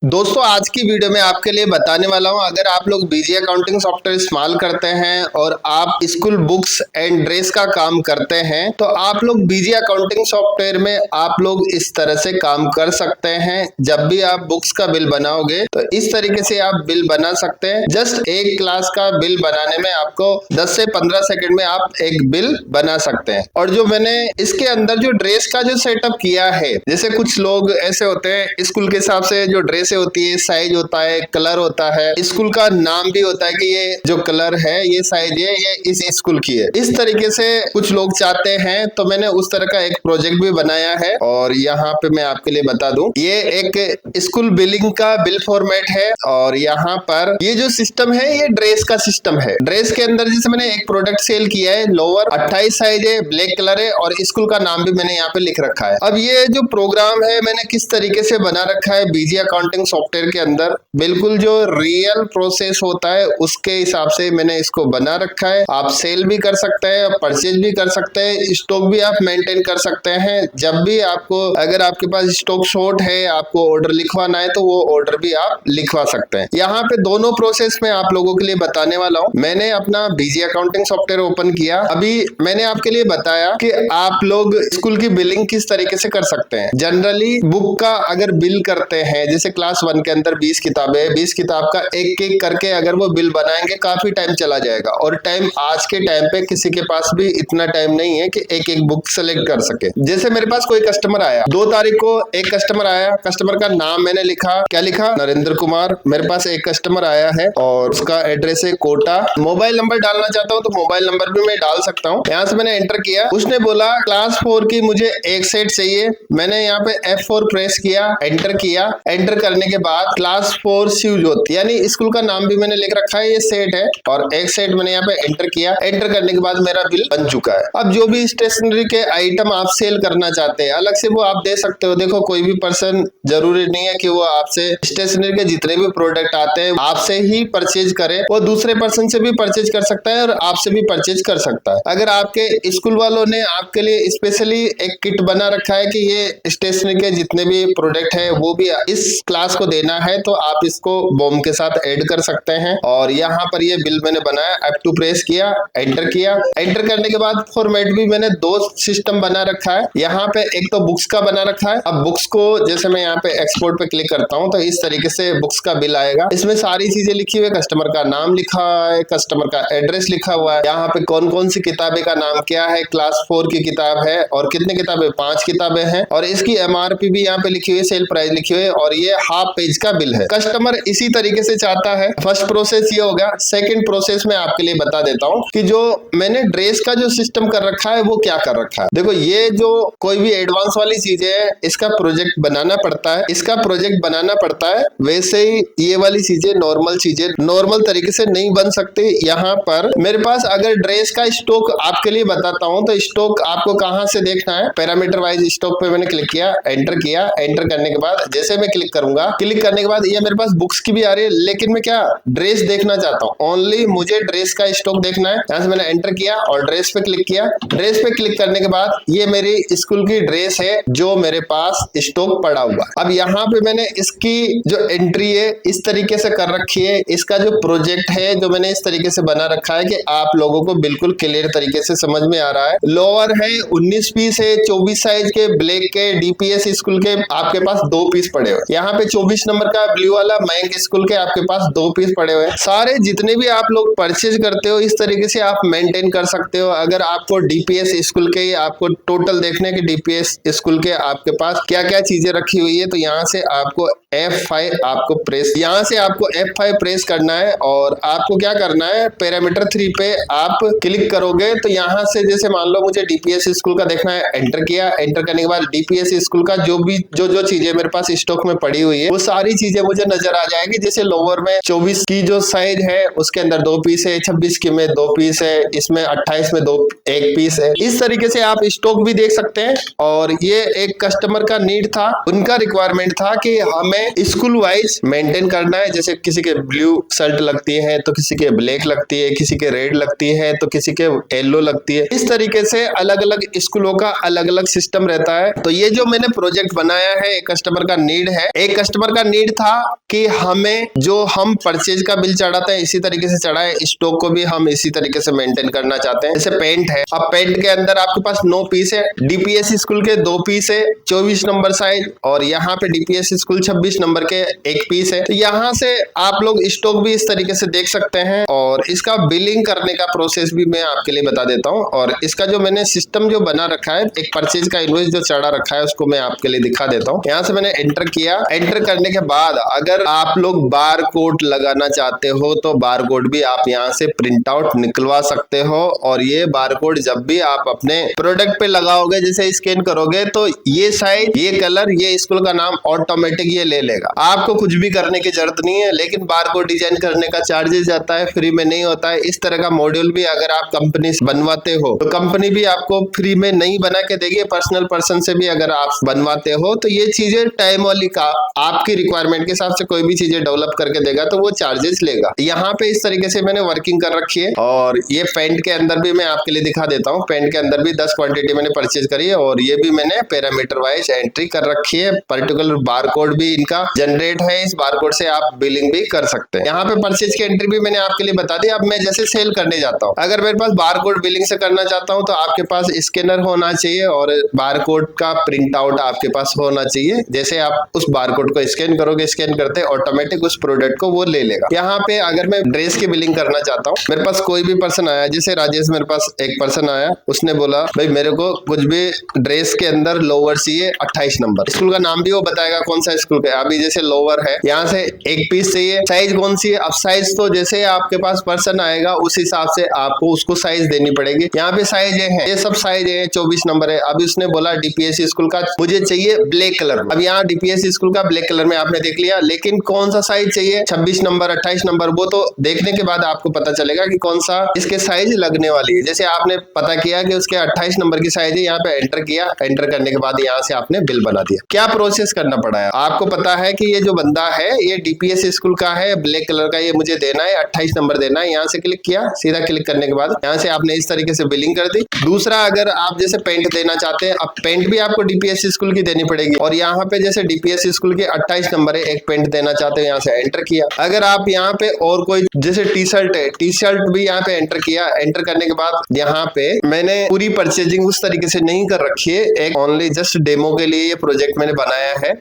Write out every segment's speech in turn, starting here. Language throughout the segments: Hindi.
दोस्तों आज की वीडियो में आपके लिए बताने वाला हूं, अगर आप लोग बीजी अकाउंटिंग सॉफ्टवेयर इस्तेमाल करते हैं और आप स्कूल बुक्स एंड ड्रेस का काम करते हैं तो आप लोग बीजी अकाउंटिंग सॉफ्टवेयर में आप लोग इस तरह से काम कर सकते हैं। जब भी आप बुक्स का बिल बनाओगे तो इस तरीके से आप बिल बना सकते हैं। जस्ट एक क्लास का बिल बनाने में आपको 10 से 15 सेकंड में आप एक बिल बना सकते हैं। और जो मैंने इसके अंदर जो ड्रेस का जो सेटअप किया है, जैसे कुछ लोग ऐसे होते हैं स्कूल के हिसाब से जो ड्रेस होती है, साइज होता है, कलर होता है, स्कूल का नाम भी होता है कि ये जो कलर है, ये साइज है, ये इस स्कूल की है। इस तरीके से कुछ लोग चाहते हैं तो मैंने उस तरह का एक प्रोजेक्ट भी बनाया है और यहाँ पे मैं आपके लिए बता दूं, ये एक स्कूल बिलिंग का बिल फॉर्मेट है। और यहाँ पर ये जो सिस्टम है ये ड्रेस का सिस्टम है। ड्रेस के अंदर जैसे मैंने एक प्रोडक्ट सेल किया है, लोअर 28 साइज है, ब्लैक कलर है और स्कूल का नाम भी मैंने यहाँ पे लिख रखा है। अब ये जो प्रोग्राम है मैंने किस तरीके से बना रखा है बीजी अकाउंटिंग सॉफ्टवेयर के अंदर, बिल्कुल जो रियल प्रोसेस होता है उसके हिसाब से मैंने इसको बना रखा है। आप सेल भी कर सकते हैं, परचेज भी कर सकते हैं, स्टॉक भी आप मेंटेन कर सकते हैं। जब भी आपको अगर आपके पास स्टॉक शॉर्ट है, आपको ऑर्डर लिखवाना है तो वो ऑर्डर भी आप लिखवा सकते हैं। यहाँ पे दोनों प्रोसेस में आप लोगों के लिए बताने वाला हूँ। मैंने अपना बीजी अकाउंटिंग सॉफ्टवेयर ओपन किया, अभी मैंने आपके लिए बताया कि आप लोग स्कूल की बिलिंग किस तरीके से कर सकते हैं। जनरली बुक का अगर बिल करते हैं, जैसे क्लास 1 के अंदर 20 किताबें है, 20 किताब का एक एक करके अगर वो बिल बनाएंगे काफी टाइम चला जाएगा। और टाइम आज के टाइम पे किसी के पास भी इतना टाइम नहीं है कि एक एक बुक सेलेक्ट कर सके। जैसे मेरे पास कोई कस्टमर आया, 2 तारीख को एक कस्टमर आया, कस्टमर का नाम मैंने लिखा, क्या लिखा, नरेंद्र कुमार। मेरे पास एक कस्टमर आया है और उसका एड्रेस है कोटा। मोबाइल नंबर डालना चाहता हूँ तो मोबाइल नंबर भी मैं डाल सकता हूँ। यहाँ से मैंने एंटर किया, उसने बोला क्लास 4 की मुझे एक सेट चाहिए। मैंने यहाँ पे F4 प्रेस किया, एंटर किया। एंटर करने के बाद क्लास 4 शिवज्योति यानी स्कूल का नाम भी मैंने लिख रखा है, ये सेट है और एक सेट मैंने यहाँ पे एंटर किया। एंटर करने के बाद मेरा बिल बन चुका है। अब जो भी स्टेशनरी के आइटम आप सेल करना चाहते हैं अलग से वो आप दे सकते हो। देखो कोई भी पर्सन जरूरी नहीं है कि वो आपसे स्टेशनरी के जितने भी प्रोडक्ट आते हैं आपसे ही परचेज करे, वो दूसरे पर्सन से भी परचेज कर सकता है और आपसे भी परचेज कर सकता है। अगर आपके स्कूल वालों ने आपके लिए स्पेशली एक किट बना रखा है कि ये स्टेशनरी के जितने भी प्रोडक्ट है वो भी इस क्लास को देना है तो आप इसको बॉम के साथ ऐड कर सकते हैं। और यहाँ पर ये बिल मैंने बनाया, F2 प्रेस किया, एंटर किया। एंटर करने के बाद फॉर्मेट भी मैंने 2 सिस्टम बना रखा है। यहाँ पे एक तो बुक्स का बना रखा है। अब बुक्स को जैसे मैं यहाँ पे एक्सपोर्ट पे क्लिक करता हूँ तो इस तरीके से बुक्स का बिल आएगा। इसमें सारी चीजें लिखी हुई है, कस्टमर का नाम लिखा है, कस्टमर का एड्रेस लिखा हुआ है, यहाँ पे कौन कौन सी किताबें का नाम क्या है, क्लास 4 की किताब है और कितने किताबें, 5 किताबें हैं और इसकी MRP भी यहाँ पे लिखी हुई है, सेल प्राइस लिखी हुई है और ये हाफ पेज का बिल है। कस्टमर इसी तरीके से चाहता है। फर्स्ट प्रोसेस ये हो गया। सेकंड प्रोसेस में आपके लिए बता देता हूँ कि जो मैंने ड्रेस का जो सिस्टम कर रखा है वो क्या कर रखा है। देखो ये जो कोई भी एडवांस वाली चीजें है इसका प्रोजेक्ट बनाना पड़ता है, इसका प्रोजेक्ट बनाना पड़ता है। वैसे ही ये वाली चीजें नॉर्मल चीजें नॉर्मल तरीके से नहीं बन सकती। यहाँ पर मेरे पास अगर ड्रेस का स्टॉक आपके लिए बताता हूँ तो स्टॉक आपको कहाँ से देखना है, पैरामीटर वाइज स्टॉक पे मैंने क्लिक किया, एंटर किया। एंटर करने के बाद जैसे मैं क्लिक करूंगा, क्लिक करने के बाद ये मेरे पास बुक्स की भी आ रही है, लेकिन मैं क्या ड्रेस देखना चाहता हूँ, ओनली मुझे ड्रेस का स्टॉक देखना है। यहाँ से मैंने एंटर किया और ड्रेस पे क्लिक किया। ड्रेस पे क्लिक करने के बाद ये मेरी स्कूल की ड्रेस है जो मेरे पास स्टॉक पड़ा हुआ। अब यहाँ पे मैंने इसकी जो एंट्री है इस तरीके से कर रखी है। इसका जो प्रोजेक्ट है जो मैंने इस तरीके से बना रखा है कि आप लोगों को बिल्कुल क्लियर तरीके से समझ में आ रहा है। लोअर है 19 पीस है, 24 साइज के ब्लैक के DPS स्कूल के आपके पास 2 पीस पड़े हुए। यहाँ पे 24 नंबर का ब्लू वाला मयंक स्कूल के आपके पास 2 पीस पड़े हुए हैं। सारे जितने भी आप लोग परचेज करते हो इस तरीके से आप मेंटेन कर सकते हो। अगर आपको DPS स्कूल के आपको टोटल देखने के DPS स्कूल के आपके पास क्या क्या चीजें रखी हुई है तो यहाँ से आपको F5 आपको प्रेस, यहाँ से आपको F5 प्रेस करना है और आपको क्या करना है, पैरामीटर 3 पे आप क्लिक करोगे तो यहाँ से जैसे मान लो मुझे DPS स्कूल का देखना है, एंटर किया। एंटर करने के बाद DPS स्कूल का जो भी जो चीजें मेरे पास स्टॉक में पड़ी हुई है वो सारी चीजें मुझे नजर आ जाएगी। जैसे लोअर में 24 की जो साइज है उसके अंदर 2 पीस है, 26 की में 2 पीस है, इसमें 28 में 1 पीस है। इस तरीके से आप स्टॉक भी देख सकते हैं। और ये एक कस्टमर का नीड था, उनका रिक्वायरमेंट था कि हमें स्कूल वाइज मेंटेन करना है। जैसे किसी के ब्लू शर्ट लगती है तो किसी के ब्लैक लगती है, किसी के रेड लगती है तो किसी के येलो लगती है। इस तरीके से अलग अलग स्कूलों का अलग अलग सिस्टम रहता है। तो ये जो मैंने प्रोजेक्ट बनाया है एक कस्टमर का नीड है। एक कस्टमर का नीड था कि हमें जो हम परचेज का बिल चढ़ाते हैं इसी तरीके से चढ़ाए, स्टॉक को भी हम इसी तरीके से मेंटेन करना चाहते हैं। जैसे पेंट है, अब पेंट के अंदर आपके पास 9 पीस है, डीपीएस स्कूल के 2 पीस है 24 नंबर साइज, और यहाँ पे डीपीएस स्कूल 26 नंबर के 1 पीस है। तो यहाँ से आप लोग स्टॉक भी इस तरीके से देख सकते हैं, और इसका बिलिंग करने का प्रोसेस भी मैं आपके लिए बता देता हूँ। और इसका जो मैंने सिस्टम जो बना रखा है, एक परचेज का इनवॉइस जो चढ़ा रखा है उसको मैं आपके लिए दिखा देता हूँ। यहाँ से मैंने एंटर किया, एंटर करने के बाद अगर आप लोग बार कोड लगाना चाहते हो तो बार कोड भी आप यहाँ से प्रिंट आउट निकलवा सकते हो, और ये बार कोड जब भी आप अपने प्रोडक्ट पे लगाओगे, जैसे स्कैन करोगे तो ये साइज, ये कलर, ये स्कूल का नाम ऑटोमेटिक ये ले लेगा। आपको कुछ भी करने की जरूरत नहीं है, लेकिन बार कोड डिजाइन करने का चार्जेस जाता है, फ्री में नहीं होता है। इस तरह का मॉड्यूल भी अगर आप कंपनी से बनवाते हो तो कंपनी भी आपको फ्री में नहीं बना के देगी, पर्सनल पर्सन से भी अगर आप बनवाते हो तो ये चीजें टाइम वाली का आपकी रिक्वायरमेंट के हिसाब से कोई भी चीजें डेवलप करके देगा तो वो चार्जेस लेगा। यहाँ पे इस तरीके से मैंने वर्किंग कर रखी है, और ये पेंट के अंदर भी मैं आपके लिए दिखा देता हूँ। पेंट के अंदर भी 10 क्वांटिटी मैंने परचेज करी है, और ये भी मैंने पैरामीटर वाइज एंट्री कर रखी है। पर्टिकुलर बार कोड भी इनका जनरेट है, इस बार कोड से आप बिलिंग भी कर सकते हैं। यहाँ पे परचेज की एंट्री भी मैंने आपके लिए बता दी। अब मैं जैसे सेल करने जाता हूँ, अगर मेरे पास बार कोड बिलिंग से करना चाहता हूँ तो आपके पास स्कैनर होना चाहिए और बार कोड का प्रिंट आउट आपके पास होना चाहिए। जैसे आप उस बार कोड को स्कैन करोगे, स्कैन करते ऑटोमेटिक उस प्रोडक्ट को वो ले लेगा। यहाँ पे अगर मैं ड्रेस की बिलिंग करना चाहता हूँ, मेरे पास कोई भी पर्सन आया, जैसे राजेश मेरे पास एक पर्सन आया, उसने बोला भाई मेरे को कुछ भी ड्रेस के अंदर लोअर चाहिए 28 नंबर, स्कूल का नाम भी वो बताएगा कौन सा स्कूल का। अभी जैसे लोअर है, यहाँ से 1 पीस चाहिए, साइज कौन सी है। अब साइज तो जैसे आपके पास पर्सन आएगा उस हिसाब से आपको उसको साइज देनी पड़ेगी। यहाँ पे साइज है, ये सब साइज है, 24 नंबर है। अभी उसने बोला डीपीएस स्कूल का मुझे चाहिए ब्लैक कलर। अब यहाँ डीपीएस स्कूल का ब्लैक कलर में आपने देख लिया, लेकिन कौन सा साइज चाहिए, 26 नंबर 28 नंबर, वो तो देखने के बाद आपको पता चलेगा कि कौन सा इसके साइज लगने वाली है। जैसे आपने पता किया कि उसके 28 नंबर की साइज है, यहाँ पे एंटर किया, एंटर करने के बाद यहाँ से आपने बिल बना दिया। क्या प्रोसेस करना पड़ा है, आपको पता है कि ये जो बंदा है ये डीपीएस स्कूल का है, ब्लैक कलर का, ये मुझे देना है, 28 नंबर देना है। यहाँ से क्लिक किया, सीधा क्लिक करने के बाद यहाँ से आपने इस तरीके से बिलिंग कर दी। दूसरा, अगर आप जैसे पेंट देना चाहते हैं, अब पेंट भी आपको डीपीएस स्कूल की देनी पड़ेगी, और यहाँ पे जैसे डीपीएस स्कूल के 28 नंबर है, एक पेंट देना चाहते हैं, यहाँ से एंटर किया। अगर आप यहाँ पे और कोई जैसे टी शर्ट है, टी शर्ट भी यहाँ पे एंटर किया, एंटर करने के बाद यहाँ पे मैंने पूरी परचेजिंग उस तरीके से नहीं कर रखी है, एक ओनली जस्ट डेमो के लिए ये प्रोजेक्ट मैंने बनाया है।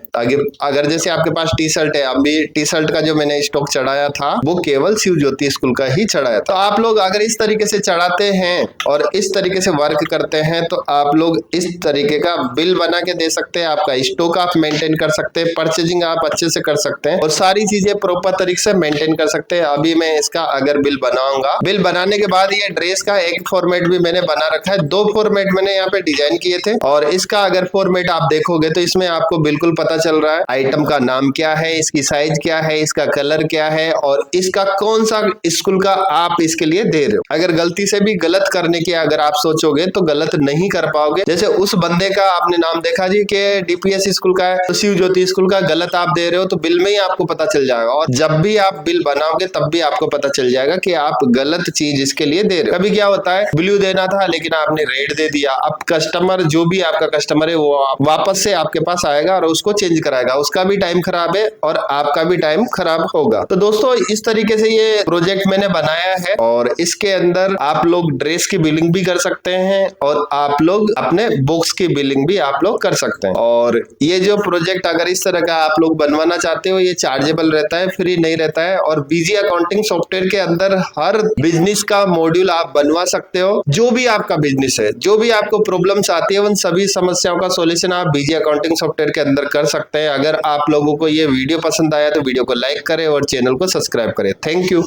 अगर जैसे आपके पास टी शर्ट है, अभी टी शर्ट का जो मैंने स्टॉक चढ़ाया था वो केवल शिव ज्योति स्कूल का ही चढ़ाया। तो आप लोग अगर इस तरीके से चढ़ाते हैं और इस तरीके से वर्क करते हैं तो आप लोग इस तरीके का बिल बना के दे सकते हैं, आपका स्टॉक आप मेंटेन कर सकते हैं, परचेजिंग आप अच्छे से कर सकते हैं, और सारी चीजें प्रॉपर तरीके से मेंटेन कर सकते हैं। अभी मैं इसका अगर बिल बनाऊंगा, बिल बनाने के बाद ये ड्रेस का एक फॉर्मेट भी मैंने बना रखा है, 2 फॉर्मेट मैंने यहाँ पे डिजाइन किए थे, और इसका अगर फॉर्मेट आप देखोगे तो इसमें आपको बिल्कुल पता चल रहा है आइटम का नाम क्या है, इसकी साइज क्या है, इसका कलर क्या है, और इसका कौन सा स्कूल का आप इसके लिए दे रहे हो। अगर गलती से भी गलत करने की अगर आप सोचोगे तो गलत नहीं कर पाओगे। जैसे उस बंदे का आपने नाम देखा जी कि डीपीएस स्कूल का है, तो शिव ज्योति स्कूल का गलत आप दे रहे हो, तो बिल में ही आपको पता चल जाएगा, और जब भी आप बिल बनाओगे तब भी आपको पता चल जाएगा कि आप गलत चीज इसके लिए दे रहे हो। कभी क्या होता है, ब्लू देना था लेकिन आपने रेड दे दिया, अब कस्टमर जो भी आपका कस्टमर है वो वापस से आपके पास आएगा और उसको चेंज कराएगा, उसका भी टाइम खराब है और आपका भी टाइम खराब होगा। तो दोस्तों इस तरीके से ये प्रोजेक्ट मैंने बनाया है, और इसके अंदर आप लोग ड्रेस की बिलिंग भी कर सकते हैं और आप लोग अपने बुक्स की बिलिंग भी आप लोग कर सकते हैं। और ये जो प्रोजेक्ट अगर इस तरह का आप लोग बनवाना चाहते हो, ये चार्जेबल रहता है, फ्री नहीं रहता है, और बीजी अकाउंटिंग सॉफ्टवेयर के अंदर हर बिजनेस का मॉड्यूल आप बनवा सकते हो। जो भी आपका बिजनेस है, जो भी आपको प्रॉब्लम्स आती है, उन सभी समस्याओं का सॉल्यूशन आप बीजी अकाउंटिंग सॉफ्टवेयर के अंदर कर सकते हैं। अगर आप लोगों को ये वीडियो पसंद आया तो वीडियो को लाइक करें और चैनल को सब्सक्राइब करें। Thank you.